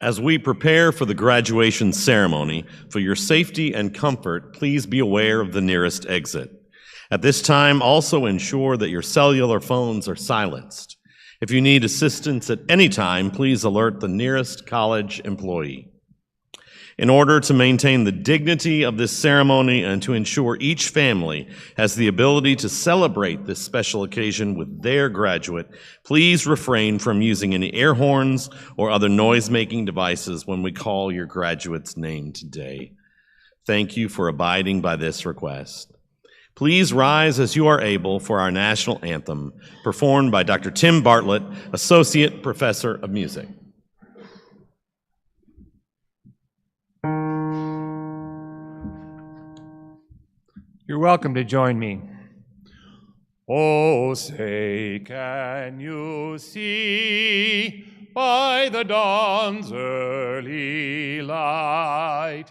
As we prepare for the graduation ceremony, for your safety and comfort, please be aware of the nearest exit. At this time, also ensure that your cellular phones are silenced. If you need assistance at any time, please alert the nearest college employee. In order to maintain the dignity of this ceremony and to ensure each family has the ability to celebrate this special occasion with their graduate, please refrain from using any air horns or other noise-making devices when we call your graduate's name today. Thank you for abiding by this request. Please rise as you are able for our national anthem, performed by Dr. Tim Bartlett, Associate Professor of Music. You're welcome to join me. Oh, say, can you see by the dawn's early light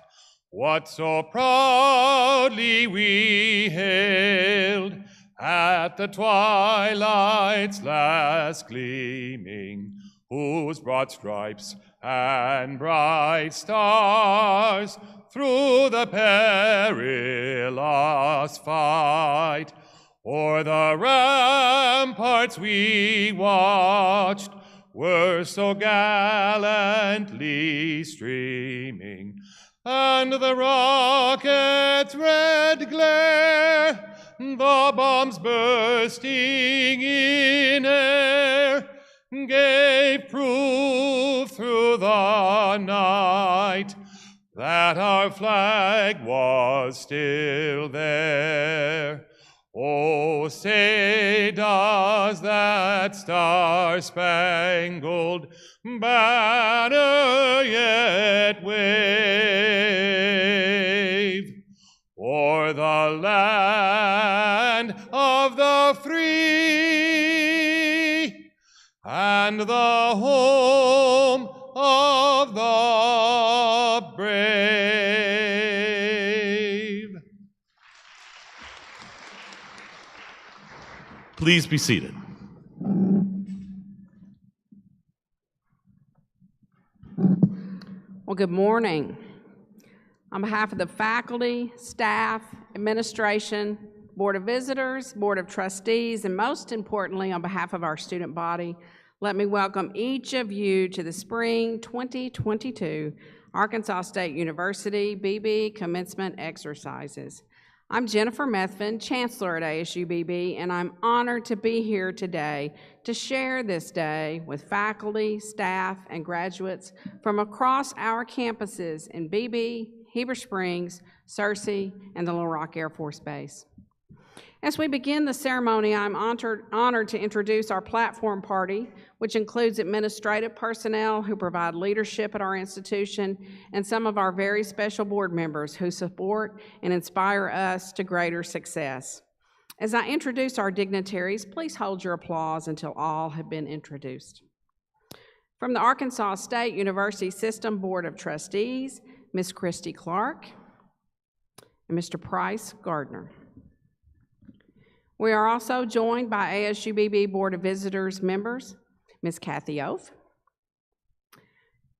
what so proudly we hailed at the twilight's last gleaming, whose broad stripes and bright stars through the perilous fight o'er the ramparts we watched were so gallantly streaming, and the rocket's red glare, the bombs bursting in air, gave proof through the night that our flag was still there. Oh, say, does that star-spangled banner yet wave o'er the land of the free and the home of the brave? Please be seated. Well, good morning. On behalf of the faculty, staff, administration, Board of Visitors, Board of Trustees, and most importantly, on behalf of our student body, let me welcome each of you to the Spring 2022 Arkansas State University Beebe Commencement Exercises. I'm Jennifer Methvin, Chancellor at ASU-Beebe, and I'm honored to be here today to share this day with faculty, staff, and graduates from across our campuses in Beebe, Heber Springs, Searcy, and the Little Rock Air Force Base. As we begin the ceremony, I'm honored to introduce our platform party, which includes administrative personnel who provide leadership at our institution and some of our very special board members who support and inspire us to greater success. As I introduce our dignitaries, please hold your applause until all have been introduced. From the Arkansas State University System Board of Trustees, Ms. Christy Clark and Mr. Price Gardner. We are also joined by ASU-Beebe Board of Visitors members, Ms. Kathy Oath.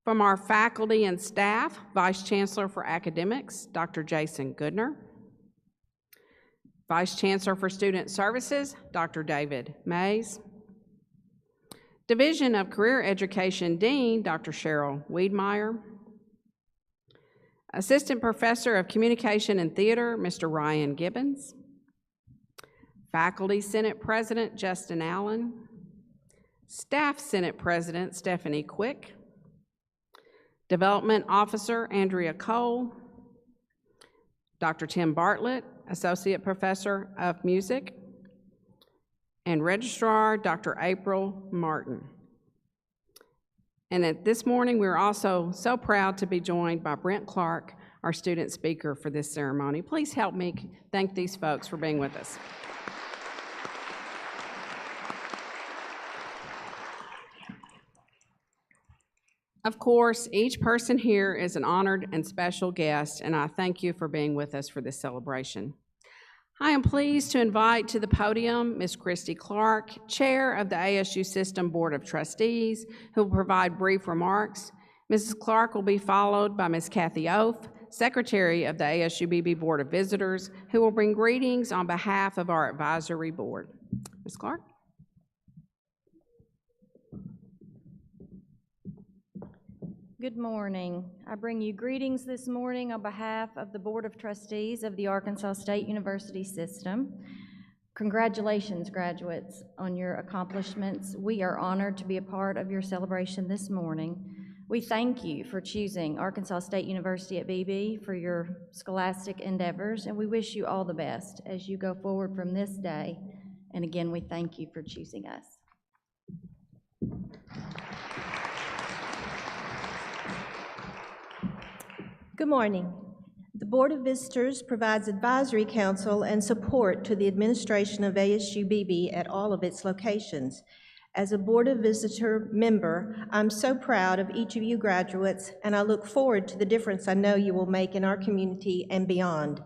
From our faculty and staff, Vice Chancellor for Academics, Dr. Jason Goodner. Vice Chancellor for Student Services, Dr. David Mays. Division of Career Education Dean, Dr. Cheryl Wiedmeyer. Assistant Professor of Communication and Theater, Mr. Ryan Gibbons. Faculty Senate President, Justin Allen. Staff Senate President, Stephanie Quick. Development Officer, Andrea Cole. Dr. Tim Bartlett, Associate Professor of Music. And Registrar, Dr. April Martin. And this morning, we're also so proud to be joined by Brent Clark, our student speaker for this ceremony. Please help me thank these folks for being with us. Of course, each person here is an honored and special guest, and I thank you for being with us for this celebration. I am pleased to invite to the podium Ms. Christy Clark, Chair of the ASU System Board of Trustees, who will provide brief remarks, Mrs. Clark will be followed by Ms. Kathy Oath, Secretary of the ASU-Beebe Board of Visitors, who will bring greetings on behalf of our advisory board. Ms. Clark? Good morning. I bring you greetings this morning on behalf of the Board of Trustees of the Arkansas State University System. Congratulations, graduates, on your accomplishments. We are honored to be a part of your celebration this morning. We thank you for choosing Arkansas State University at Beebe for your scholastic endeavors, and we wish you all the best as you go forward from this day. And again, we thank you for choosing us. Good morning. The Board of Visitors provides advisory counsel and support to the administration of ASU-Beebe at all of its locations. As a Board of Visitor member, I'm so proud of each of you graduates, and I look forward to the difference I know you will make in our community and beyond.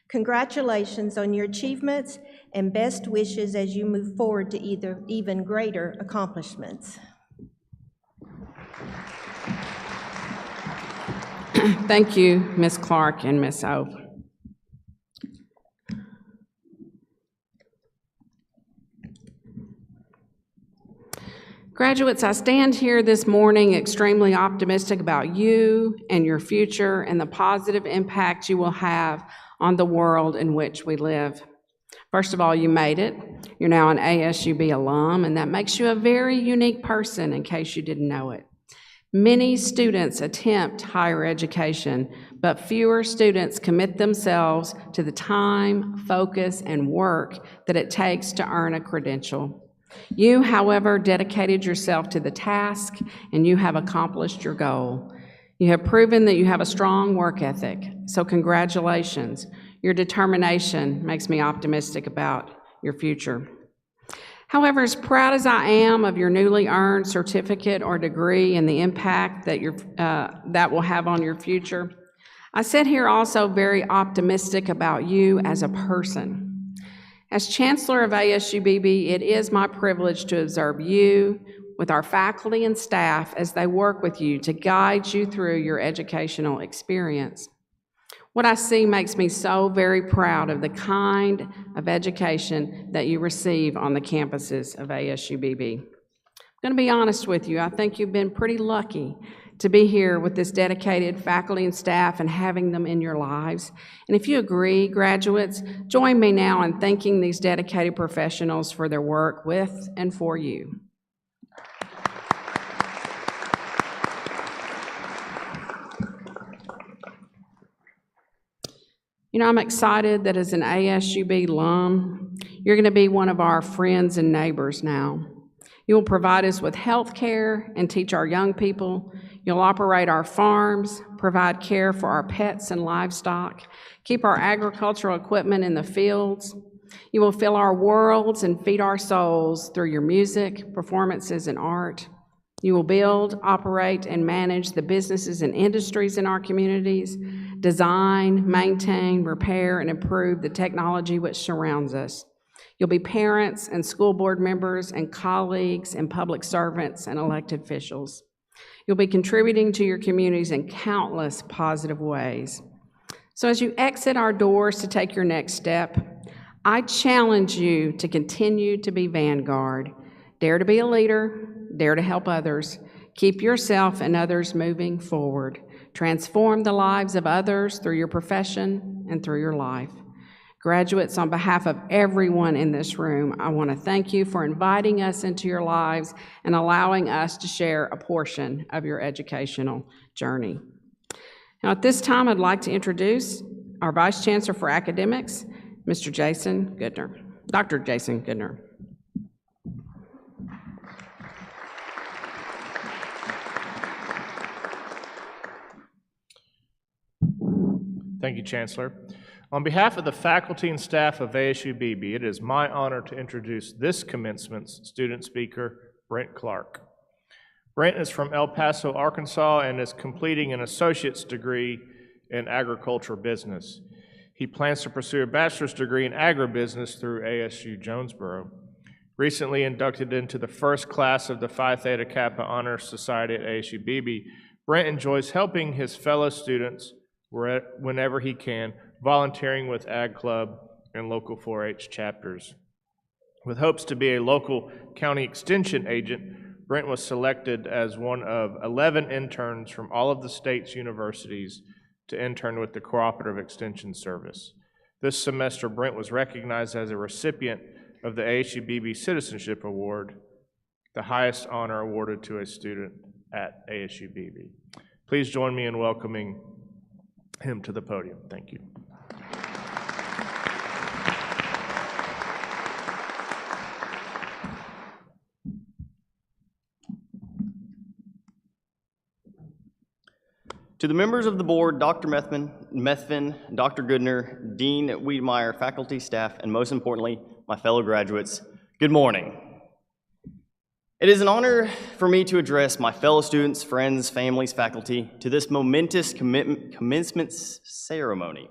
Congratulations on your achievements and best wishes as you move forward to even greater accomplishments. Thank you, Ms. Clark and Ms. Oath. Graduates, I stand here this morning extremely optimistic about you and your future and the positive impact you will have on the world in which we live. First of all, you made it. You're now an ASU-Beebe alum, and that makes you a very unique person in case you didn't know it. Many students attempt higher education, but fewer students commit themselves to the time, focus, and work that it takes to earn a credential. You, however, dedicated yourself to the task, and you have accomplished your goal. You have proven that you have a strong work ethic, so congratulations. Your determination makes me optimistic about your future. However, as proud as I am of your newly earned certificate or degree and the impact that that will have on your future, I sit here also very optimistic about you as a person. As Chancellor of ASU-Beebe, it is my privilege to observe you with our faculty and staff as they work with you to guide you through your educational experience. What I see makes me so very proud of the kind of education that you receive on the campuses of ASU-Beebe. I'm going to be honest with you, I think you've been pretty lucky to be here with this dedicated faculty and staff and having them in your lives. And if you agree, graduates, join me now in thanking these dedicated professionals for their work with and for you. You know, I'm excited that as an ASU-Beebe alum, you're going to be one of our friends and neighbors now. You will provide us with health care and teach our young people. You'll operate our farms, provide care for our pets and livestock, keep our agricultural equipment in the fields. You will fill our worlds and feed our souls through your music, performances, and art. You will build, operate, and manage the businesses and industries in our communities, design, maintain, repair, and improve the technology which surrounds us. You'll be parents and school board members and colleagues and public servants and elected officials. You'll be contributing to your communities in countless positive ways. So as you exit our doors to take your next step, I challenge you to continue to be vanguard. Dare to be a leader, dare to help others. Keep yourself and others moving forward. Transform the lives of others through your profession and through your life. Graduates, on behalf of everyone in this room, I want to thank you for inviting us into your lives and allowing us to share a portion of your educational journey. Now, at this time, I'd like to introduce our Vice Chancellor for Academics, Mr. Jason Goodner, Dr. Jason Goodner. Thank you, Chancellor. On behalf of the faculty and staff of ASU-Beebe, it is my honor to introduce this commencement's student speaker, Brent Clark. Brent is from El Paso, Arkansas, and is completing an associate's degree in agricultural business. He plans to pursue a bachelor's degree in agribusiness through ASU Jonesboro. Recently inducted into the first class of the Phi Theta Kappa Honor Society at ASU-Beebe, Brent enjoys helping his fellow students whenever he can, volunteering with Ag Club and local 4-H chapters. With hopes to be a local county extension agent, Brent was selected as one of 11 interns from all of the state's universities to intern with the Cooperative Extension Service. This semester, Brent was recognized as a recipient of the ASU-Beebe Citizenship Award, the highest honor awarded to a student at ASU-Beebe. Please join me in welcoming him to the podium. Thank you. To the members of the board, Dr. Methvin, Dr. Goodner, Dean Wiedemeyer, faculty, staff, and most importantly, my fellow graduates, good morning. It is an honor for me to address my fellow students, friends, families, faculty to this momentous commencement ceremony.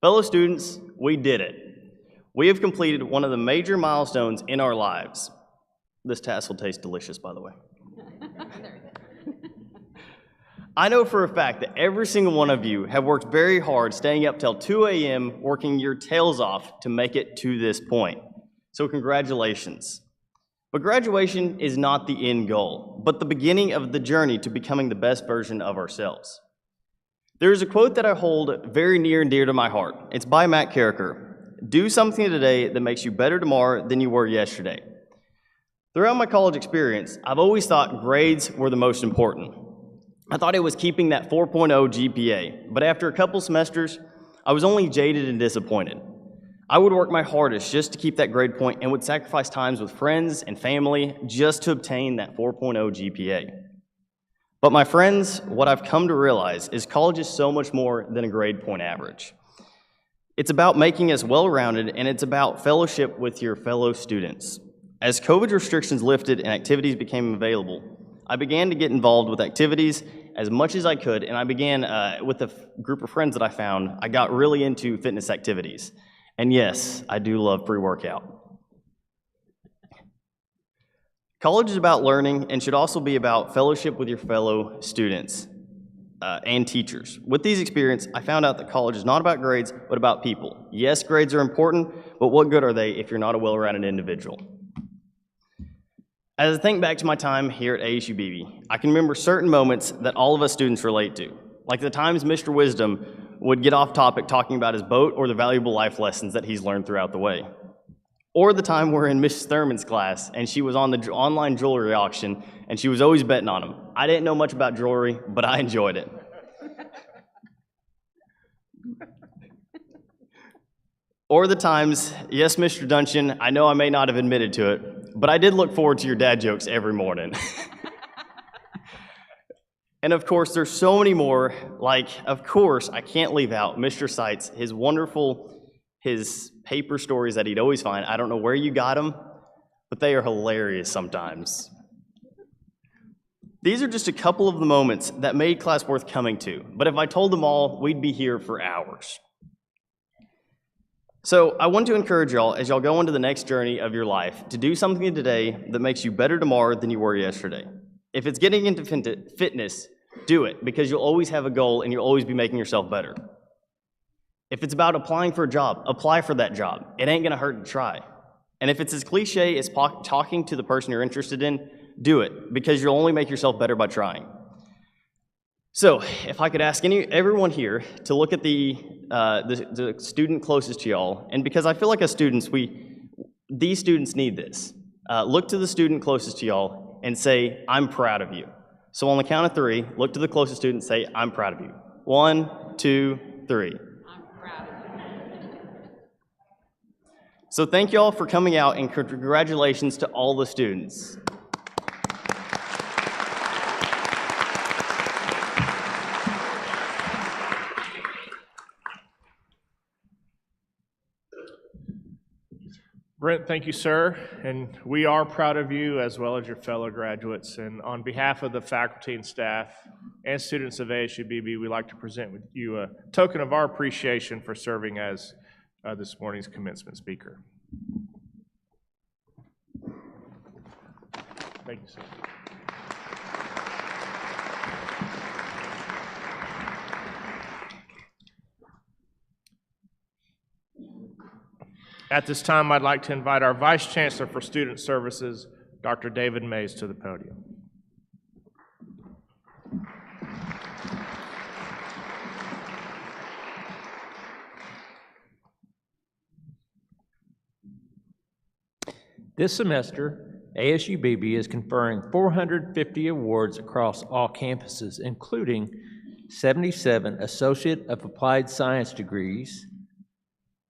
Fellow students, we did it. We have completed one of the major milestones in our lives. This tassel tastes delicious, by the way. I know for a fact that every single one of you have worked very hard, staying up till 2 a.m., working your tails off to make it to this point. So congratulations. But graduation is not the end goal, but the beginning of the journey to becoming the best version of ourselves. There is a quote that I hold very near and dear to my heart. It's by Matt Carricker. Do something today that makes you better tomorrow than you were yesterday. Throughout my college experience, I've always thought grades were the most important. I thought it was keeping that 4.0 GPA, but after a couple semesters, I was only jaded and disappointed. I would work my hardest just to keep that grade point and would sacrifice times with friends and family just to obtain that 4.0 GPA. But my friends, what I've come to realize is college is so much more than a grade point average. It's about making us well-rounded, and it's about fellowship with your fellow students. As COVID restrictions lifted and activities became available, I began to get involved with activities as much as I could, and I began with a group of friends that I found. I got really into fitness activities. And yes, I do love pre-workout. College is about learning and should also be about fellowship with your fellow students and teachers. With these experiences, I found out that college is not about grades, but about people. Yes, grades are important, but what good are they if you're not a well-rounded individual? As I think back to my time here at ASU-Beebe, I can remember certain moments that all of us students relate to, like the times Mr. Wisdom would get off topic talking about his boat or the valuable life lessons that he's learned throughout the way. Or the time we're in Mrs. Thurman's class and she was on the online jewelry auction and she was always betting on him. I didn't know much about jewelry, but I enjoyed it. Or the times, yes, Mr. Duncan, I know I may not have admitted to it, but I did look forward to your dad jokes every morning. And of course, there's so many more, like, of course, I can't leave out Mr. Seitz, his paper stories that he'd always find. I don't know where you got them, but they are hilarious sometimes. These are just a couple of the moments that made class worth coming to, but if I told them all, we'd be here for hours. So I want to encourage y'all, as y'all go into the next journey of your life, to do something today that makes you better tomorrow than you were yesterday. If it's getting into fitness, do it, because you'll always have a goal and you'll always be making yourself better. If it's about applying for a job, apply for that job. It ain't gonna hurt to try. And if it's as cliche as talking to the person you're interested in, do it, because you'll only make yourself better by trying. So, if I could ask everyone here to look at the student closest to y'all, and because I feel like as students, these students need this. Look to the student closest to y'all and say, I'm proud of you. So on the count of 3, look to the closest student and say, I'm proud of you. 1, 2, 3. I'm proud of you. So thank y'all for coming out, and congratulations to all the students. Brent, thank you, sir, and we are proud of you as well as your fellow graduates. And on behalf of the faculty and staff and students of ASU-Beebe, we'd like to present with you a token of our appreciation for serving as this morning's commencement speaker. Thank you, sir. At this time, I'd like to invite our Vice Chancellor for Student Services, Dr. David Mays, to the podium. This semester, ASU-Beebe is conferring 450 awards across all campuses, including 77 Associate of Applied Science degrees,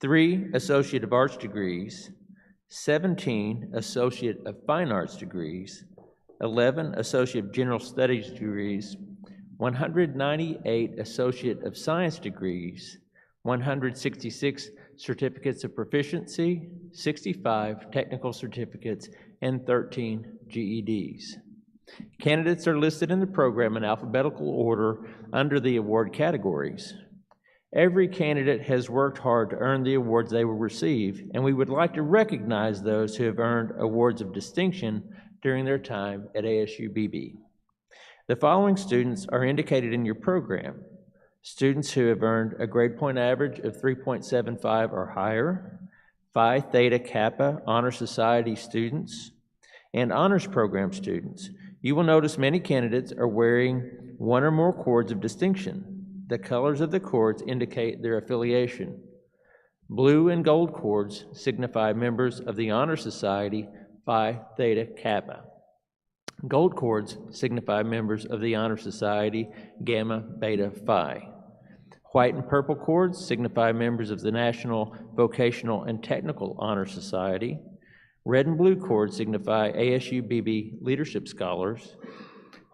3 Associate of Arts degrees, 17 Associate of Fine Arts degrees, 11 Associate of General Studies degrees, 198 Associate of Science degrees, 166 Certificates of Proficiency, 65 Technical Certificates, and 13 GEDs. Candidates are listed in the program in alphabetical order under the award categories. Every candidate has worked hard to earn the awards they will receive, and we would like to recognize those who have earned awards of distinction during their time at ASU-Beebe. The following students are indicated in your program: students who have earned a grade point average of 3.75 or higher, Phi Theta Kappa Honor Society students, and honors program students. You will notice many candidates are wearing one or more cords of distinction. The colors of the cords indicate their affiliation. Blue and gold cords signify members of the Honor Society Phi Theta Kappa. Gold cords signify members of the Honor Society Gamma Beta Phi. White and purple cords signify members of the National Vocational and Technical Honor Society. Red and blue cords signify ASU-Beebe Leadership Scholars.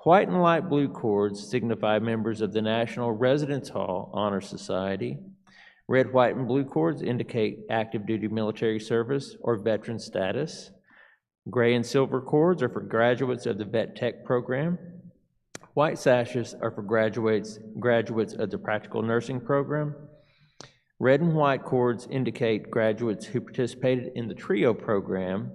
White and light blue cords signify members of the National Residence Hall Honor Society. Red, white, and blue cords indicate active duty military service or veteran status. Gray and silver cords are for graduates of the Vet Tech program. White sashes are for graduates of the Practical Nursing program. Red and white cords indicate graduates who participated in the TRIO program.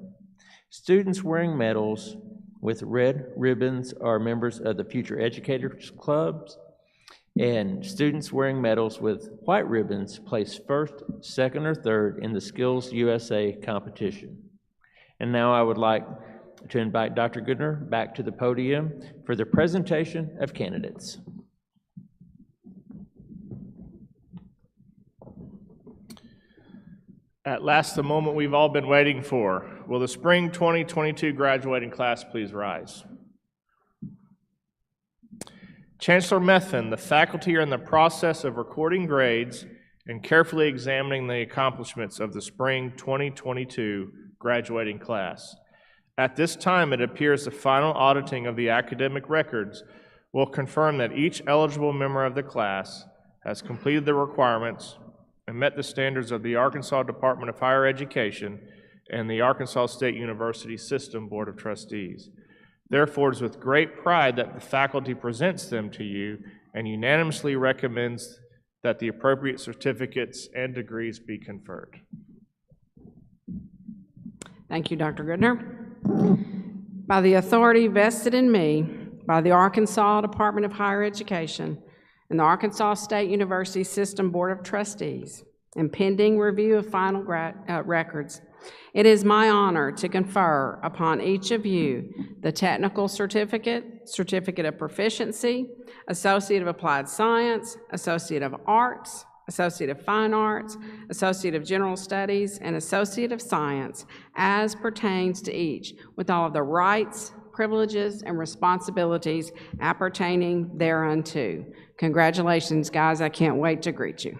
Students wearing medals with red ribbons are members of the Future Educators Clubs, and students wearing medals with white ribbons place first, second, or third in the Skills USA competition. And now I would like to invite Dr. Goodner back to the podium for the presentation of candidates. At last, the moment we've all been waiting for. Will the spring 2022 graduating class please rise? Chancellor Methvin, the faculty are in the process of recording grades and carefully examining the accomplishments of the spring 2022 graduating class. At this time, it appears the final auditing of the academic records will confirm that each eligible member of the class has completed the requirements and met the standards of the Arkansas Department of Higher Education and the Arkansas State University System Board of Trustees. Therefore, it is with great pride that the faculty presents them to you and unanimously recommends that the appropriate certificates and degrees be conferred. Thank you, Dr. Goodner. By the authority vested in me by the Arkansas Department of Higher Education and the Arkansas State University System Board of Trustees, and pending review of final records, it is my honor to confer upon each of you the technical certificate, certificate of proficiency, Associate of Applied Science, Associate of Arts, Associate of Fine Arts, Associate of General Studies, and Associate of Science as pertains to each, with all of the rights, privileges, and responsibilities appertaining thereunto. Congratulations, guys. I can't wait to greet you.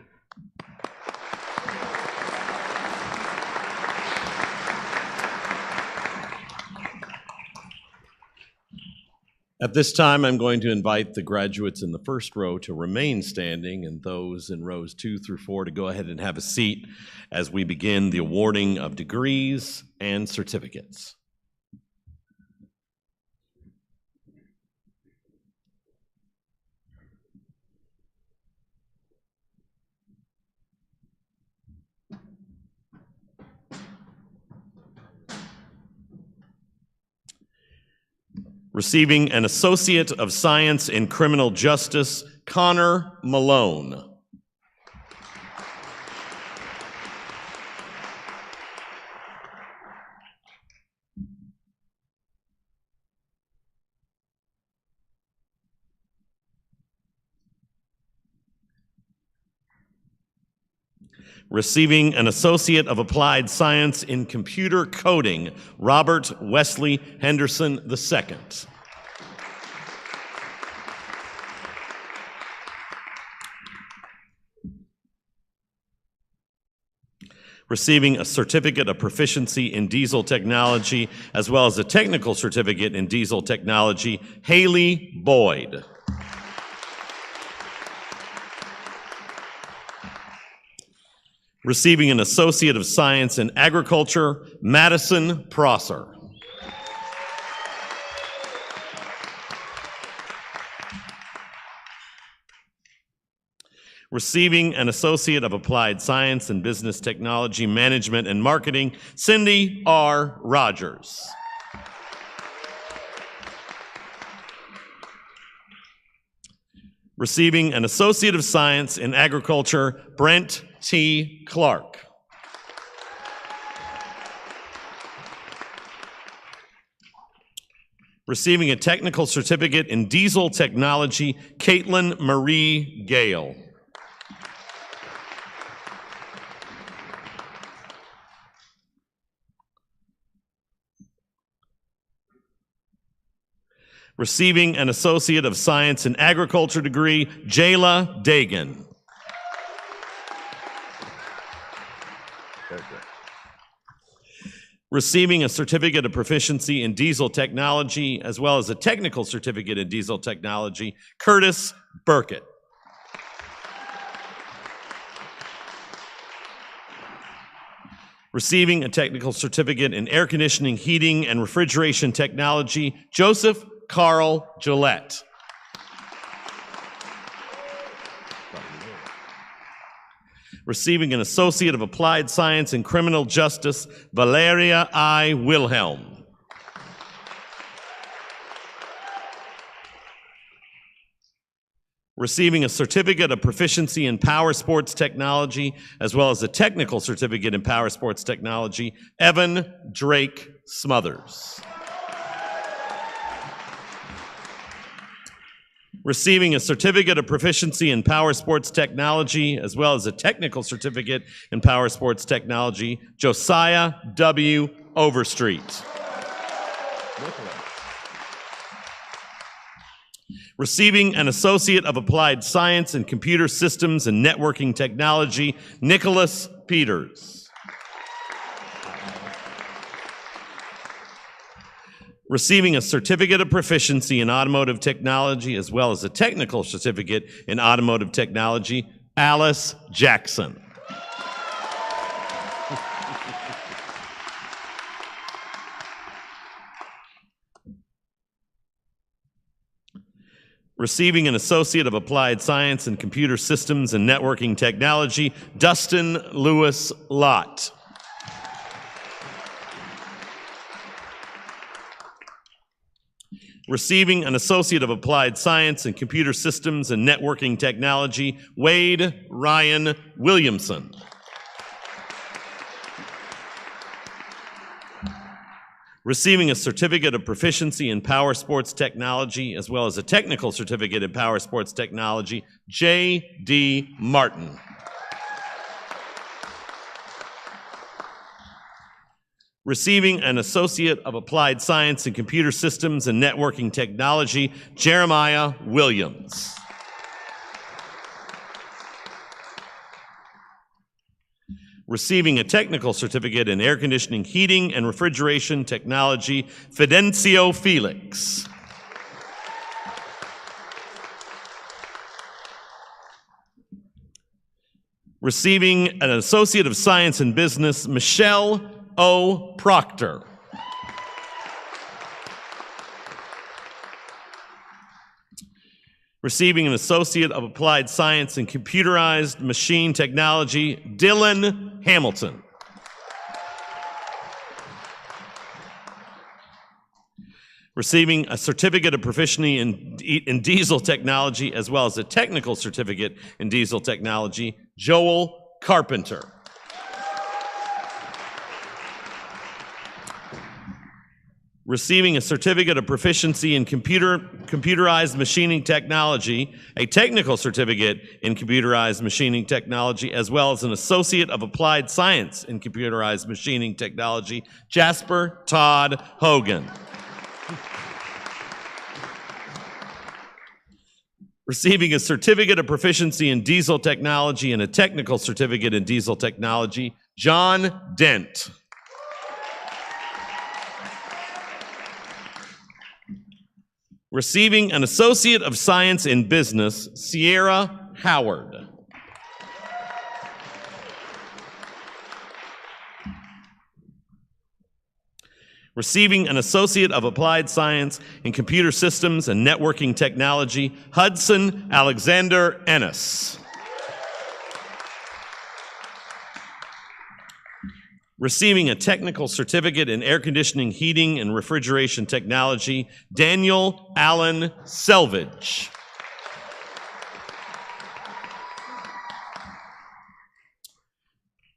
At this time, I'm going to invite the graduates in the first row to remain standing and those in rows 2 through 4 to go ahead and have a seat as we begin the awarding of degrees and certificates. Receiving an Associate of Science in Criminal Justice, Connor Malone. Receiving an Associate of Applied Science in Computer Coding, Robert Wesley Henderson II. Receiving a Certificate of Proficiency in Diesel Technology, as well as a Technical Certificate in Diesel Technology, Haley Boyd. Receiving an Associate of Science in Agriculture, Madison Prosser. Receiving an Associate of Applied Science in Business Technology, Management, and Marketing, Cindy R. Rogers. Receiving an Associate of Science in Agriculture, Brent T. Clark. Receiving a Technical Certificate in Diesel Technology, Caitlin Marie Gale. Receiving an Associate of Science in Agriculture degree, Jayla Dagan. Receiving a Certificate of Proficiency in Diesel Technology, as well as a Technical Certificate in Diesel Technology, Curtis Burkett. Receiving a Technical Certificate in Air Conditioning, Heating, and Refrigeration Technology, Joseph Carl Gillette. Receiving an Associate of Applied Science in Criminal Justice, Valeria I. Wilhelm. Receiving a Certificate of Proficiency in Power Sports Technology, as well as a Technical Certificate in Power Sports Technology, Evan Drake Smothers. Receiving a Certificate of Proficiency in Power Sports Technology, as well as a Technical Certificate in Power Sports Technology, Josiah W. Overstreet. Receiving an Associate of Applied Science in Computer Systems and Networking Technology, Nicholas Peters. Receiving a Certificate of Proficiency in Automotive Technology, as well as a Technical Certificate in Automotive Technology, Alice Jackson. Receiving an Associate of Applied Science in Computer Systems and Networking Technology, Dustin Lewis Lott. Receiving an Associate of Applied Science in Computer Systems and Networking Technology, Wade Ryan Williamson. Receiving a Certificate of Proficiency in Power Sports Technology, as well as a Technical Certificate in Power Sports Technology, J.D. Martin. Receiving an Associate of Applied Science in Computer Systems and Networking Technology, Jeremiah Williams. Receiving a Technical Certificate in Air Conditioning, Heating, and Refrigeration Technology, Fidencio Felix. Receiving an Associate of Science in Business, Michelle O. Proctor. Receiving an Associate of Applied Science in Computerized Machine Technology, Dylan Hamilton. Receiving a Certificate of Proficiency in Diesel Technology, as well as a Technical Certificate in Diesel Technology, Joel Carpenter. Receiving a certificate of proficiency in computerized machining technology, a technical certificate in computerized machining technology, as well as an associate of applied science in computerized machining technology, Jasper Todd Hogan. Receiving a certificate of proficiency in diesel technology and a technical certificate in diesel technology, John Dent. Receiving an Associate of Science in Business, Sierra Howard. Receiving an Associate of Applied Science in Computer Systems and Networking Technology, Hudson Alexander Ennis. Receiving a technical certificate in air conditioning, heating, and refrigeration technology, Daniel Allen Selvage.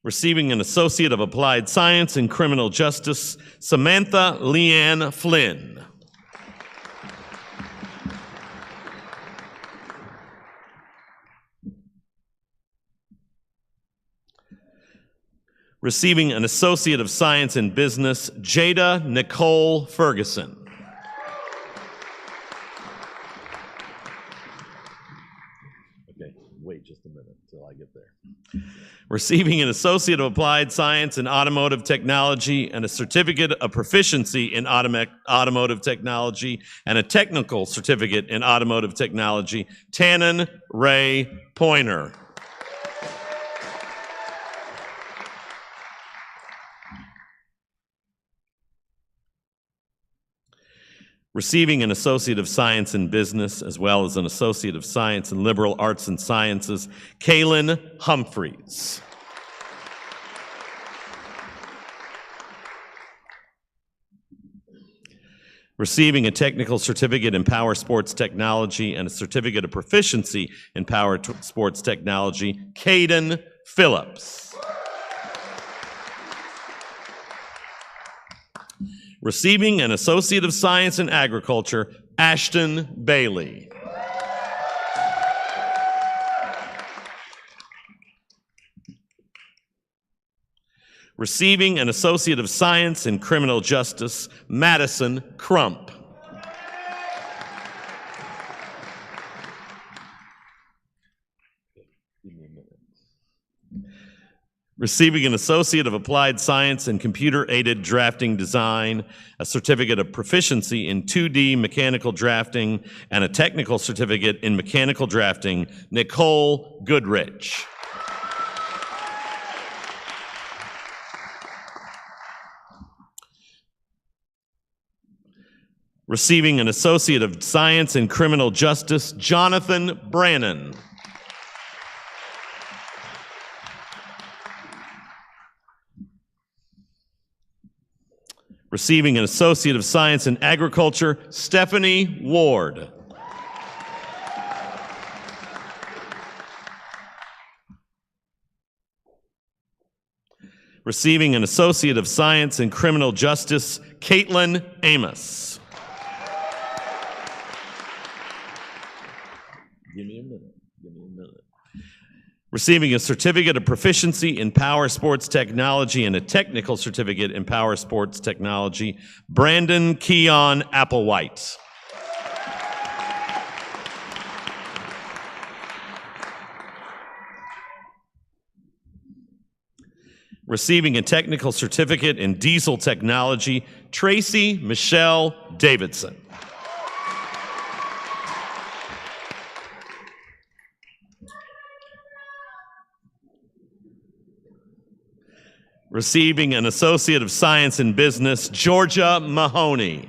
Receiving an Associate of Applied Science in Criminal Justice, Samantha Leanne Flynn. Receiving an Associate of Science in Business, Jada Nicole Ferguson. Okay, wait just a minute until I get there. Receiving an Associate of Applied Science in Automotive Technology and a Certificate of Proficiency in Automotive Technology and a Technical Certificate in Automotive Technology, Tannen Ray Pointer. Receiving an Associate of Science in Business, as well as an Associate of Science in Liberal Arts and Sciences, Kaylin Humphreys. Receiving a Technical Certificate in Power Sports Technology and a Certificate of Proficiency in Power Sports Technology, Caden Phillips. Receiving an Associate of Science in Agriculture, Ashton Bailey. Receiving an Associate of Science in Criminal Justice, Madison Crump. Receiving an Associate of Applied Science in Computer-Aided Drafting Design, a Certificate of Proficiency in 2D Mechanical Drafting, and a Technical Certificate in Mechanical Drafting, Nicole Goodrich. Receiving an Associate of Science in Criminal Justice, Jonathan Brannon. Receiving an Associate of Science in Agriculture, Stephanie Ward. Receiving an Associate of Science in Criminal Justice, Caitlin Amos. Give me a minute. Receiving a Certificate of Proficiency in Power Sports Technology and a Technical Certificate in Power Sports Technology, Brandon Keon Applewhite. Receiving a Technical Certificate in Diesel Technology, Tracy Michelle Davidson. Receiving an Associate of Science in Business, Georgia Mahoney.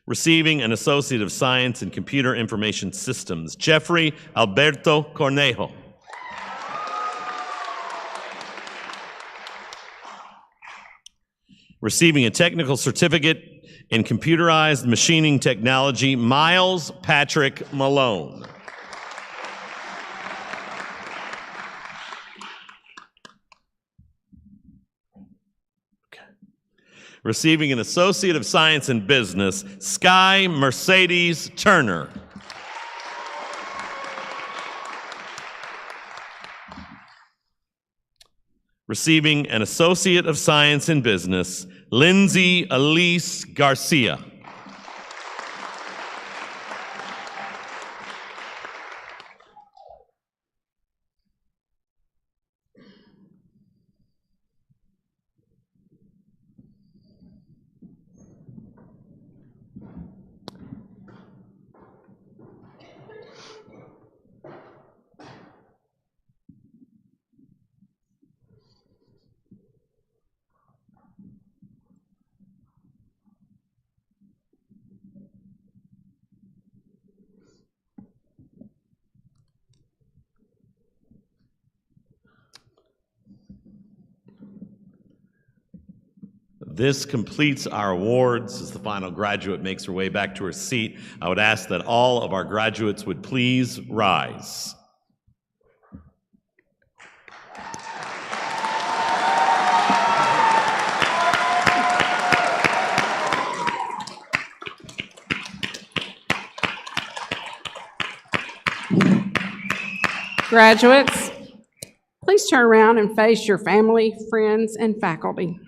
Receiving an Associate of Science in Computer Information Systems, Jeffrey Alberto Cornejo. Receiving a Technical Certificate in Computerized Machining Technology, Miles Patrick Malone. Receiving an Associate of Science in Business, Sky Mercedes Turner. Receiving an Associate of Science in Business, Lindsay Elise Garcia. This completes our awards. As the final graduate makes her way back to her seat, I would ask that all of our graduates would please rise. Graduates, please turn around and face your family, friends, and faculty.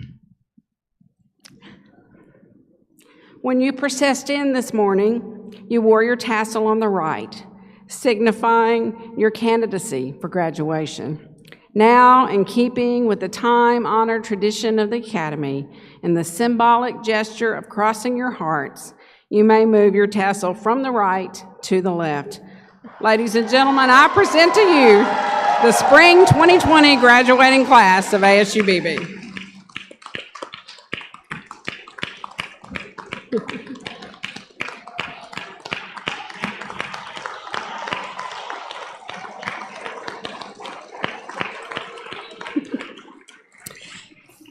When you processed in this morning, you wore your tassel on the right, signifying your candidacy for graduation. Now, in keeping with the time-honored tradition of the Academy and the symbolic gesture of crossing your hearts, you may move your tassel from the right to the left. Ladies and gentlemen, I present to you the Spring 2020 graduating class of ASU-Beebe.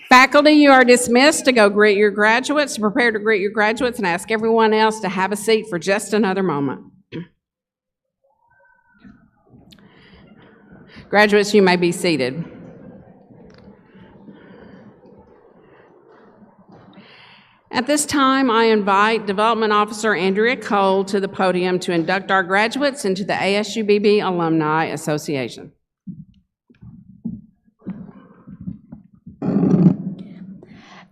Faculty, you are dismissed to go greet your graduates, prepare to greet your graduates, and ask everyone else to have a seat for just another moment. Graduates, you may be seated. At this time, I invite Development Officer Andrea Cole to the podium to induct our graduates into the ASU-Beebe Alumni Association.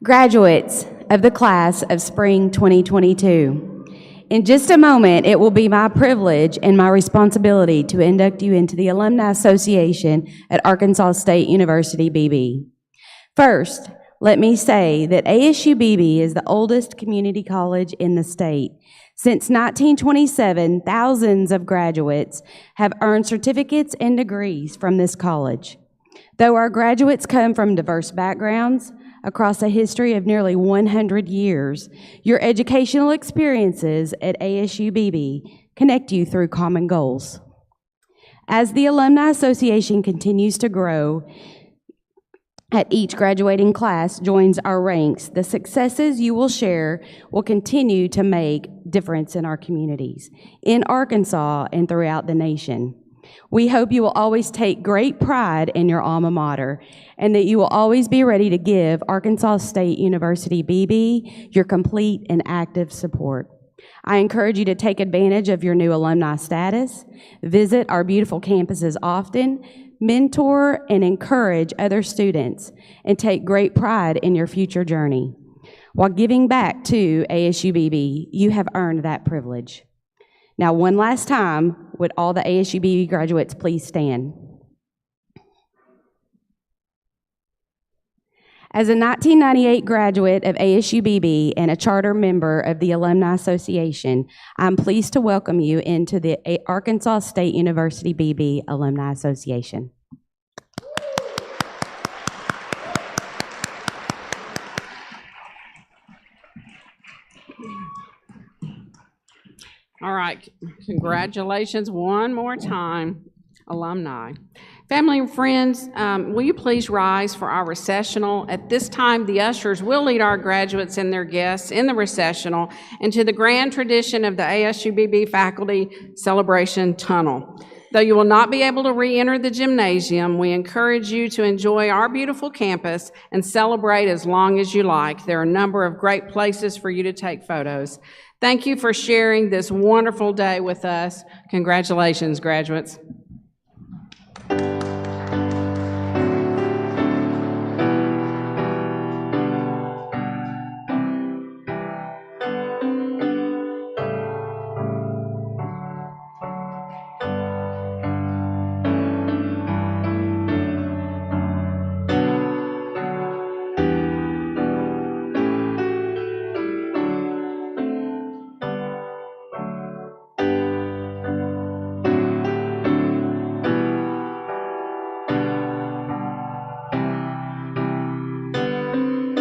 Graduates of the class of Spring 2022, in just a moment, it will be my privilege and my responsibility to induct you into the Alumni Association at Arkansas State University, Beebe. First, let me say that ASU-Beebe is the oldest community college in the state. Since 1927, thousands of graduates have earned certificates and degrees from this college. Though our graduates come from diverse backgrounds, across a history of nearly 100 years, your educational experiences at ASU-Beebe connect you through common goals. As the Alumni Association continues to grow, at each graduating class joins our ranks, the successes you will share will continue to make difference in our communities, in Arkansas and throughout the nation. We hope you will always take great pride in your alma mater and that you will always be ready to give Arkansas State University Beebe your complete and active support. I encourage you to take advantage of your new alumni status, visit our beautiful campuses often, mentor and encourage other students, and take great pride in your future journey. While giving back to ASU-Beebe, you have earned that privilege. Now, one last time, would all the ASU-Beebe graduates please stand? As a 1998 graduate of ASU-Beebe and a charter member of the Alumni Association, I'm pleased to welcome you into the Arkansas State University Beebe Alumni Association. All right, congratulations one more time, alumni. Family and friends, will you please rise for our recessional? At this time, the ushers will lead our graduates and their guests in the recessional into the grand tradition of the ASU-Beebe Faculty Celebration Tunnel. Though you will not be able to re-enter the gymnasium, we encourage you to enjoy our beautiful campus and celebrate as long as you like. There are a number of great places for you to take photos. Thank you for sharing this wonderful day with us. Congratulations, graduates.